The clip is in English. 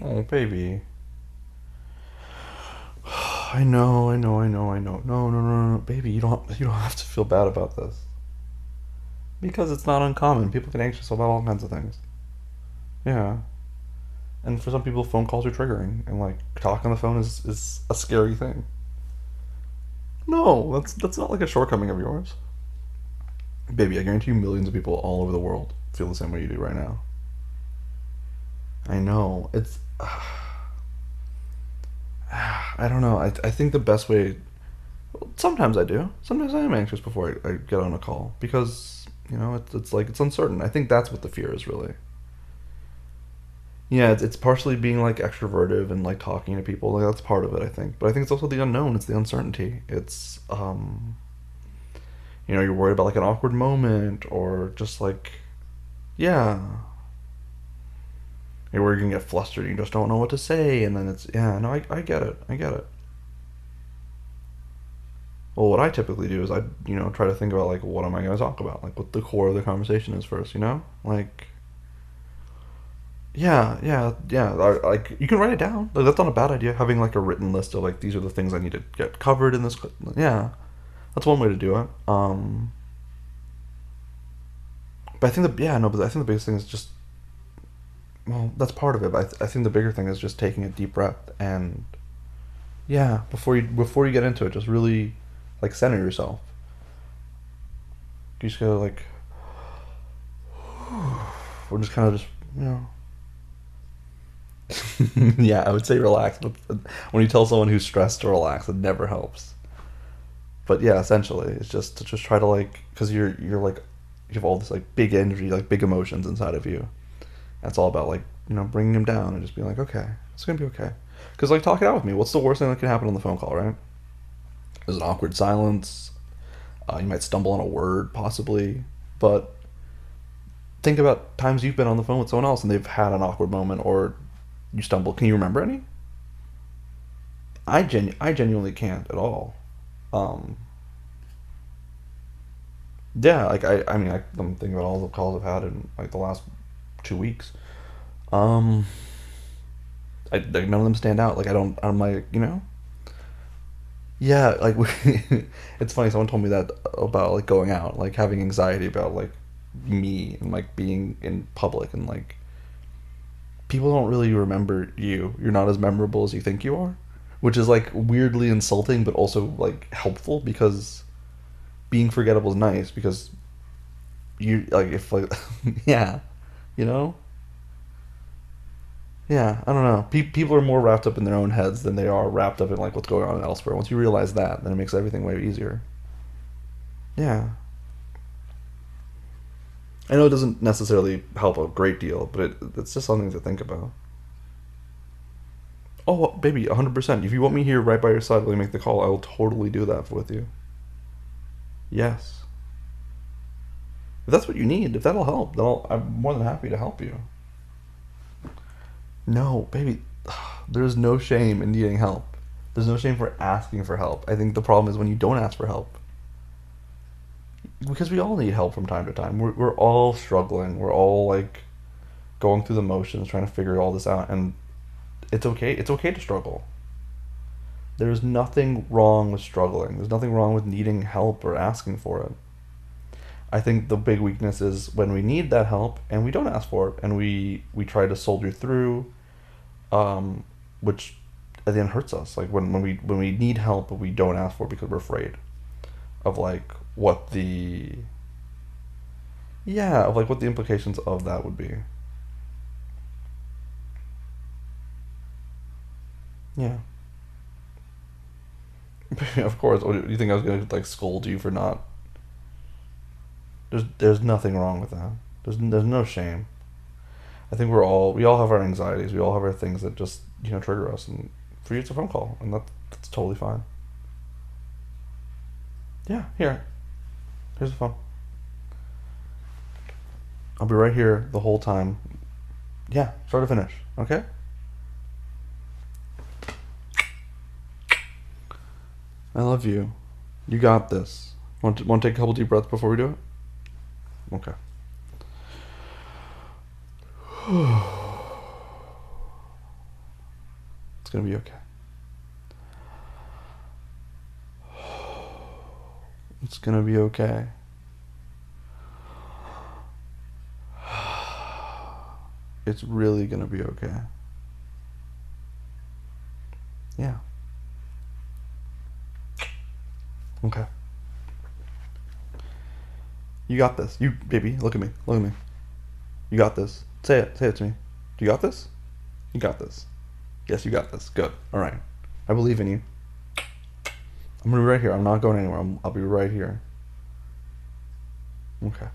Oh, baby. I know, I know, I know, I know. No, no, no, no, baby. You don't have to feel bad about this because it's not uncommon. People get anxious about all kinds of things. Yeah, and for some people, phone calls are triggering, and like talking on the phone is a scary thing. No, that's not like a shortcoming of yours, baby. I guarantee you, millions of people all over the world feel the same way you do right now. I know it's. I don't know. I think the best way. Sometimes I do. Sometimes I am anxious before I get on a call because it's like it's uncertain. I think that's what the fear is really. Yeah, it's partially being like extroverted and like talking to people. Like that's part of it, I think. But I think it's also the unknown. It's the uncertainty. It's you're worried about like an awkward moment or just like yeah, you're worried you can get flustered and you just don't know what to say, and then it's yeah. No, I get it. I get it. Well, what I typically do is I try to think about like what am I going to talk about, like what the core of the conversation is first. Like yeah, yeah, yeah. Like you can write it down. Like, that's not a bad idea. Having like a written list of like these are the things I need to get covered in this. Yeah, that's one way to do it. But I think the yeah no, but I think the biggest thing is just well that's part of it. But I think the bigger thing is just taking a deep breath and yeah before you get into it, just really like center yourself. You just gotta like we're just kind of just you know yeah, I would say relax. But when you tell someone who's stressed to relax, it never helps. But yeah, essentially, it's just to just try to like, because you're like, you have all this like big energy, like big emotions inside of you. That's all about like bringing them down and just being like, okay, it's gonna be okay. Because like talk it out with me. What's the worst thing that can happen on the phone call, right? There's an awkward silence. You might stumble on a word, possibly. But think about times you've been on the phone with someone else and they've had an awkward moment or you stumble. Can you remember any? I genuinely can't at all. Um, yeah, like I mean I'm thinking about all the calls I've had in like the last 2 weeks. Um, like none of them stand out. Like I'm like yeah, like it's funny. Someone told me that about like going out, like having anxiety about like me and like being in public and like people don't really remember you. You're not as memorable as you think you are, which is like weirdly insulting, but also like helpful because being forgettable is nice because you like if like yeah, you know yeah I don't know. People are more wrapped up in their own heads than they are wrapped up in like what's going on elsewhere. Once you realize that, then it makes everything way easier. Yeah, I know it doesn't necessarily help a great deal, but it's just something to think about. Oh baby, 100%. If you want me here right by your side while you make the call, I will totally do that with you. Yes, if that's what you need, if that'll help, then I'm more than happy to help you. No, baby, there's no shame in needing help. There's no shame for asking for help. I think the problem is when you don't ask for help. Because we all need help from time to time. We're all struggling. We're all like going through the motions, trying to figure all this out. And it's okay. It's okay to struggle. There's nothing wrong with struggling. There's nothing wrong with needing help or asking for it. I think the big weakness is when we need that help and we don't ask for it and we try to soldier through, um, which at the end hurts us. Like when we need help but we don't ask for it because we're afraid of like what the yeah of like what the implications of that would be. Yeah, of course. What, do you think I was gonna like scold you for not? There's nothing wrong with that. There's no shame. I think we all have our anxieties. We all have our things that just trigger us. And for you, it's a phone call, and that's totally fine. Yeah, here's the phone. I'll be right here the whole time. Yeah, start to finish. Okay. I love you. You got this. Want to take a couple deep breaths before we do it? Okay. It's gonna be okay. It's gonna be okay. It's really gonna be okay. Yeah. Okay. You got this. You, baby, look at me. Look at me. You got this. Say it. Say it to me. You got this? You got this. Yes, you got this. Good. All right. I believe in you. I'm gonna be right here. I'm not going anywhere. I'll be right here. Okay.